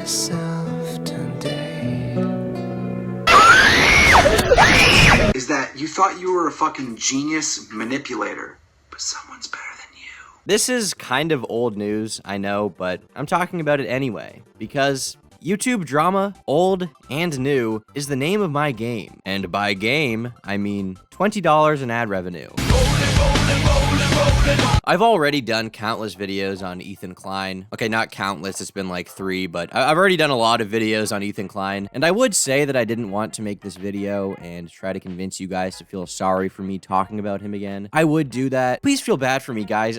myself today. Is that you thought you were a fucking genius manipulator, but someone's better than you. This is kind of old news, I know, but I'm talking about it anyway, because YouTube drama, old and new, is the name of my game. And by game, I mean $20 in ad revenue. I've already done countless videos on Ethan Klein. Okay, not countless, it's been like 3, but I've already done a lot of videos on Ethan Klein. And I would say that I didn't want to make this video and try to convince you guys to feel sorry for me talking about him again. I would do that. Please feel bad for me, guys.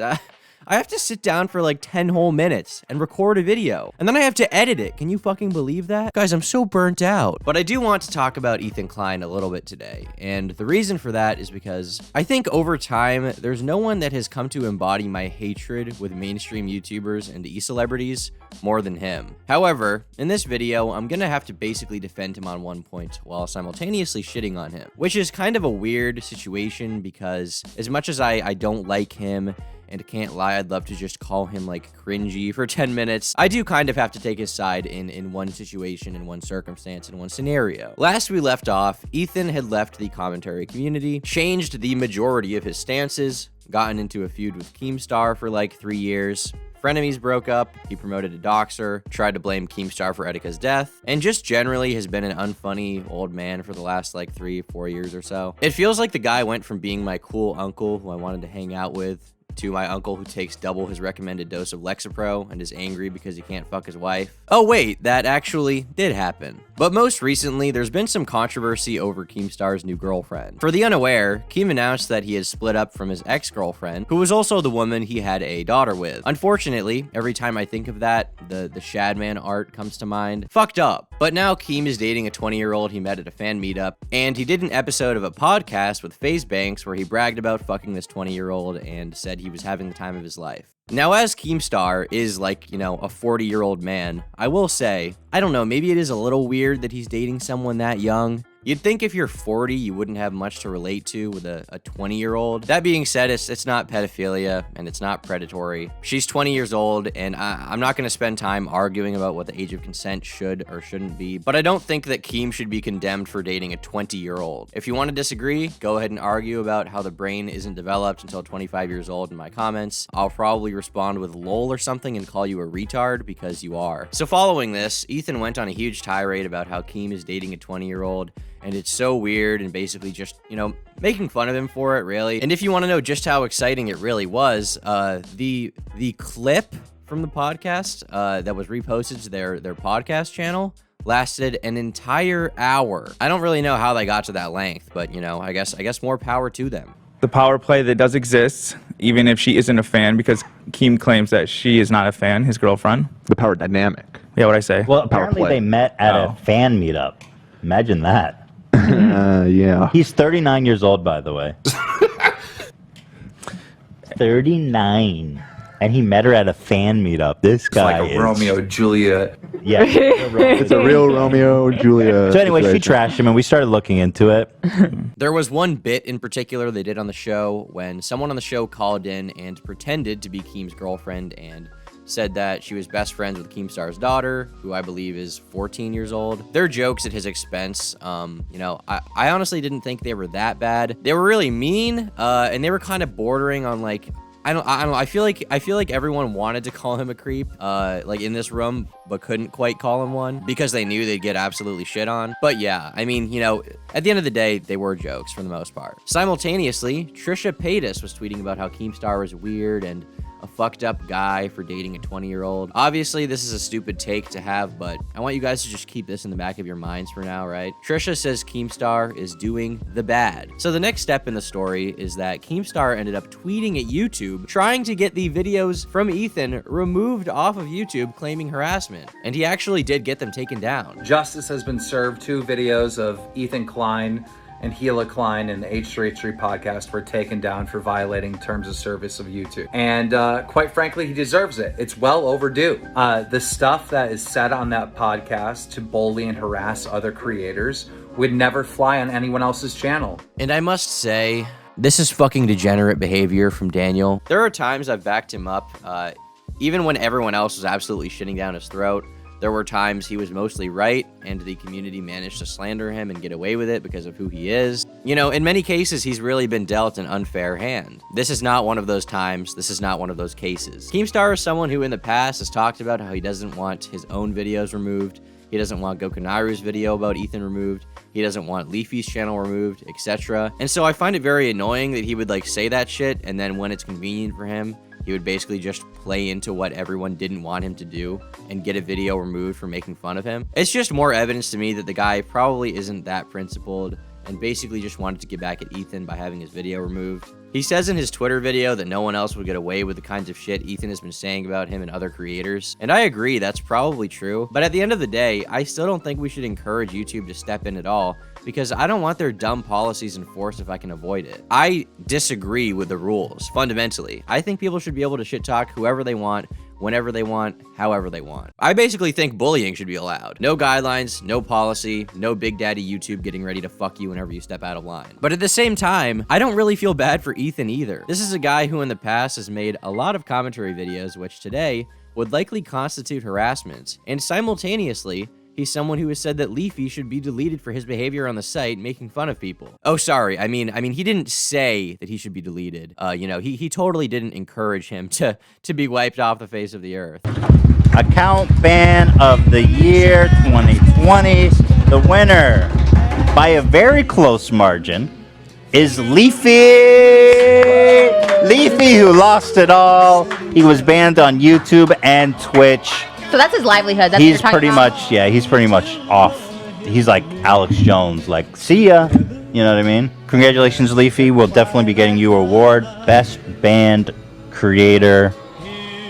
I have to sit down for like 10 whole minutes and record a video, and then I have to edit it. Can you fucking believe that? Guys, I'm so burnt out. But I do want to talk about Ethan Klein a little bit today, and the reason for that is because I think over time, there's no one that has come to embody my hatred with mainstream YouTubers and e-celebrities more than him. However, in this video, I'm gonna have to basically defend him on one point while simultaneously shitting on him, which is kind of a weird situation because as much as I don't like him, and can't lie, I'd love to just call him like cringy for 10 minutes. I do kind of have to take his side in one situation, in one circumstance, in one scenario. Last we left off, Ethan had left the commentary community, changed the majority of his stances, gotten into a feud with Keemstar for like 3 years. Frenemies broke up, he promoted a doxer, tried to blame Keemstar for Etika's death, and just generally has been an unfunny old man for the last like 3-4 years or so. It feels like the guy went from being my cool uncle who I wanted to hang out with to my uncle who takes double his recommended dose of Lexapro and is angry because he can't fuck his wife. Oh wait, that actually did happen. But most recently, there's been some controversy over Keemstar's new girlfriend. For the unaware, Keem announced that he has split up from his ex-girlfriend, who was also the woman he had a daughter with. Unfortunately, every time I think of that, the Shadman art comes to mind. Fucked up. But now Keem is dating a 20-year-old he met at a fan meetup, and he did an episode of a podcast with FaZe Banks where he bragged about fucking this 20-year-old and said he was having the time of his life. Now, as Keemstar is like, you know, a 40-year-old man, I will say, I don't know, maybe it is a little weird that he's dating someone that young. You'd think if you're 40, you wouldn't have much to relate to with a 20-year-old. That being said, it's not pedophilia, and it's not predatory. She's 20 years old, and I'm not going to spend time arguing about what the age of consent should or shouldn't be, but I don't think that Keem should be condemned for dating a 20-year-old. If you want to disagree, go ahead and argue about how the brain isn't developed until 25 years old in my comments. I'll probably respond with lol or something and call you a retard, because you are. So following this, Ethan went on a huge tirade about how Keem is dating a 20-year-old, and it's so weird and basically just, you know, making fun of him for it, really. And if you want to know just how exciting it really was, the clip from the podcast that was reposted to their podcast channel lasted an entire hour. I don't really know how they got to that length, but, you know, I guess more power to them. The power play that does exist, even if she isn't a fan, because Keem claims that she is not a fan, his girlfriend. The power dynamic. Yeah, what'd I say? Well, apparently they met at a fan meetup. Imagine that. Yeah. He's 39 years old, by the way. 39. And he met her at a fan meetup. This guy Like a Romeo Juliet. Yeah. It's a real Romeo Juliet. So anyway, she trashed him, and we started looking into it. There was one bit in particular they did on the show when someone on the show called in and pretended to be Keem's girlfriend and said that she was best friends with Keemstar's daughter, who I believe is 14 years old. Their jokes at his expense, you know, I honestly didn't think they were that bad. They were really mean, and they were kind of bordering on like, I don't know. I feel like everyone wanted to call him a creep, like in this room, but couldn't quite call him one because they knew they'd get absolutely shit on. But yeah, I mean, you know, at the end of the day, they were jokes for the most part. Simultaneously, Trisha Paytas was tweeting about how Keemstar was weird and a fucked up guy for dating a 20-year-old. Obviously, this is a stupid take to have, but I want you guys to just keep this in the back of your minds for now, right? Trisha says Keemstar is doing the bad. So the next step in the story is that Keemstar ended up tweeting at YouTube, trying to get the videos from Ethan removed off of YouTube, claiming harassment. And he actually did get them taken down. Justice has been served. 2 videos of Ethan Klein and Gila Klein and the H3H3 podcast were taken down for violating terms of service of YouTube. And quite frankly, he deserves it. It's well overdue. The stuff that is said on that podcast to bully and harass other creators would never fly on anyone else's channel. And I must say, this is fucking degenerate behavior from Daniel. There are times I've backed him up, even when everyone else was absolutely shitting down his throat. There were times he was mostly right, and the community managed to slander him and get away with it because of who he is. You know, in many cases, he's really been dealt an unfair hand. This is not one of those times. This is not one of those cases. Keemstar is someone who in the past has talked about how he doesn't want his own videos removed. He doesn't want Gokunaru's video about Ethan removed. He doesn't want Leafy's channel removed, etc. And so I find it very annoying that he would like say that shit, and then when it's convenient for him, he would basically just play into what everyone didn't want him to do and get a video removed for making fun of him. It's just more evidence to me that the guy probably isn't that principled and basically just wanted to get back at Ethan by having his video removed. He says in his Twitter video that no one else would get away with the kinds of shit Ethan has been saying about him and other creators. And I agree, that's probably true. But at the end of the day, I still don't think we should encourage YouTube to step in at all, because I don't want their dumb policies enforced if I can avoid it. I disagree with the rules, fundamentally. I think people should be able to shit talk whoever they want, whenever they want, however they want. I basically think bullying should be allowed. No guidelines, no policy, no Big Daddy YouTube getting ready to fuck you whenever you step out of line. But at the same time, I don't really feel bad for Ethan either. This is a guy who in the past has made a lot of commentary videos, which today would likely constitute harassment. And simultaneously, he's someone who has said that Leafy should be deleted for his behavior on the site, making fun of people. Oh, sorry. I mean, he didn't say that he should be deleted. You know, he totally didn't encourage him to be wiped off the face of the earth. Account ban of the year 2020. The winner, by a very close margin, is Leafy. Leafy, who lost it all. He was banned on YouTube and Twitch. So that's his livelihood. That's He's pretty much, yeah, he's pretty much off. He's like Alex Jones, like, see ya. You know what I mean? Congratulations, Leafy. We'll definitely be getting you an award. Best Band Creator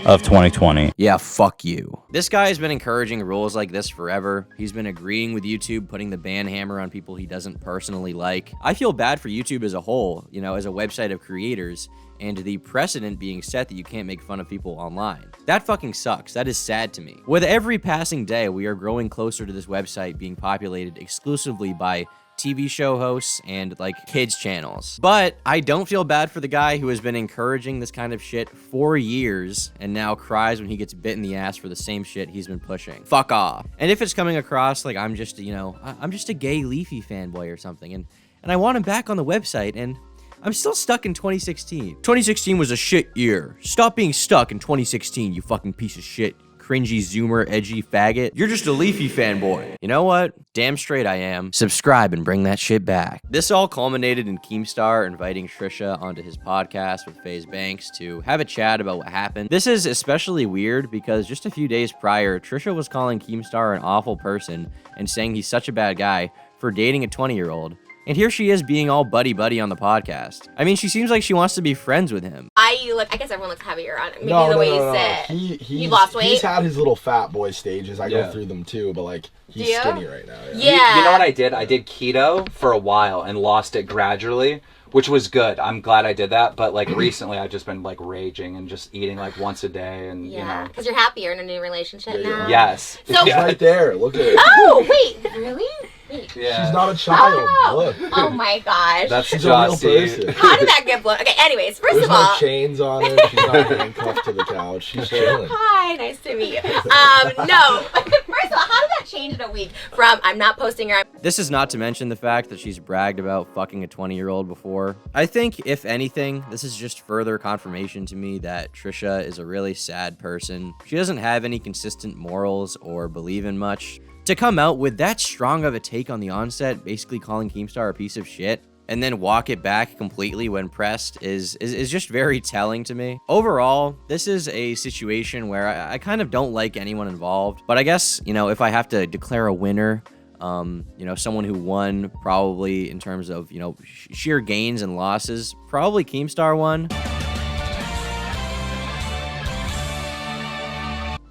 of 2020. Yeah, fuck you. This guy has been encouraging rules like this forever. He's been agreeing with YouTube, putting the ban hammer on people he doesn't personally like. I feel bad for YouTube as a whole, you know, as a website of creators, and the precedent being set that you can't make fun of people online. That fucking sucks. That is sad to me. With every passing day, we are growing closer to this website being populated exclusively by TV show hosts and like kids channels. But I don't feel bad for the guy who has been encouraging this kind of shit for years and now cries when he gets bit in the ass for the same shit he's been pushing. Fuck off. And if it's coming across like I'm just, you know, I'm just a gay Leafy fanboy or something, and I want him back on the website, and I'm still stuck in 2016. 2016 was a shit year. Stop being stuck in 2016, you fucking piece of shit. Cringy zoomer, edgy faggot. You're just a Leafy fanboy. You know what? Damn straight I am. Subscribe and bring that shit back. This all culminated in Keemstar inviting Trisha onto his podcast with FaZe Banks to have a chat about what happened. This is especially weird because just a few days prior, Trisha was calling Keemstar an awful person and saying he's such a bad guy for dating a 20-year-old. And here she is being all buddy-buddy on the podcast. I mean, she seems like she wants to be friends with him. I guess everyone looks heavier on it. Maybe the way you sit. He lost weight? He's had his little fat boy stages. I go through them too, but like, he's skinny right now. Yeah. You know what I did? I did keto for a while and lost it gradually, which was good. I'm glad I did that. But like recently, I've just been like raging and just eating like once a day, and you know. Because you're happier in a new relationship now. Yes. So He's right there. Look at it. Oh wait, really? Wait. Yeah. She's not a child. Look. Oh my gosh. That's She's a real person. How did that get blown? Okay, anyways, first There's of all. no chains on her. She's not handcuffed to the couch. She's chilling. Hi, nice to meet you. No. First of all, how did that change in a week from I'm not posting her? This is not to mention the fact that she's bragged about fucking a 20-year-old before. I think, if anything, this is just further confirmation to me that Trisha is a really sad person. She doesn't have any consistent morals or believe in much. To come out with that strong of a take on the onset, basically calling Keemstar a piece of shit, and then walk it back completely when pressed is just very telling to me. Overall, this is a situation where I kind of don't like anyone involved, but I guess, you know, if I have to declare a winner, you know, someone who won probably in terms of, you know, sheer gains and losses, probably Keemstar won.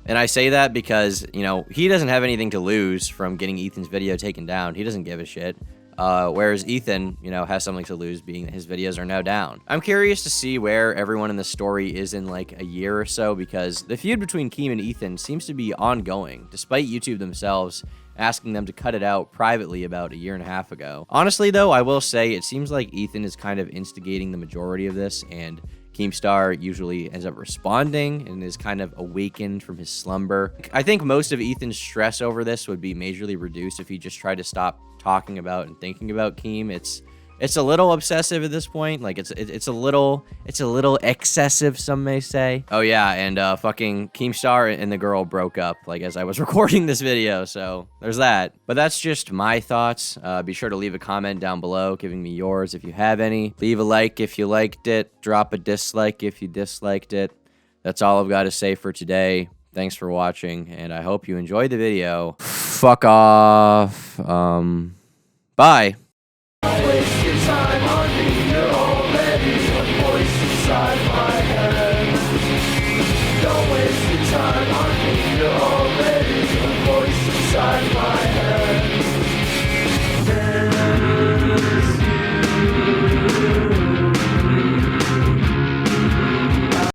And I say that because, you know, he doesn't have anything to lose from getting Ethan's video taken down. He doesn't give a shit. Whereas Ethan, you know, has something to lose being that his videos are now down. I'm curious to see where everyone in the story is in like a year or so, because the feud between Keem and Ethan seems to be ongoing, despite YouTube themselves asking them to cut it out privately about a year and a half ago. Honestly, though, I will say it seems like Ethan is kind of instigating the majority of this, and Keemstar usually ends up responding and is kind of awakened from his slumber. I think most of Ethan's stress over this would be majorly reduced if he just tried to stop talking about and thinking about Keem. It's a little obsessive at this point. Like it's a little excessive, some may say. Oh yeah, and fucking Keemstar and the girl broke up like as I was recording this video, so there's that. But that's just my thoughts. Be sure to leave a comment down below giving me yours if you have any. Leave a like if you liked it. Drop a dislike if you disliked it. That's all I've got to say for today. Thanks for watching, and I hope you enjoyed the video. Fuck off. Bye.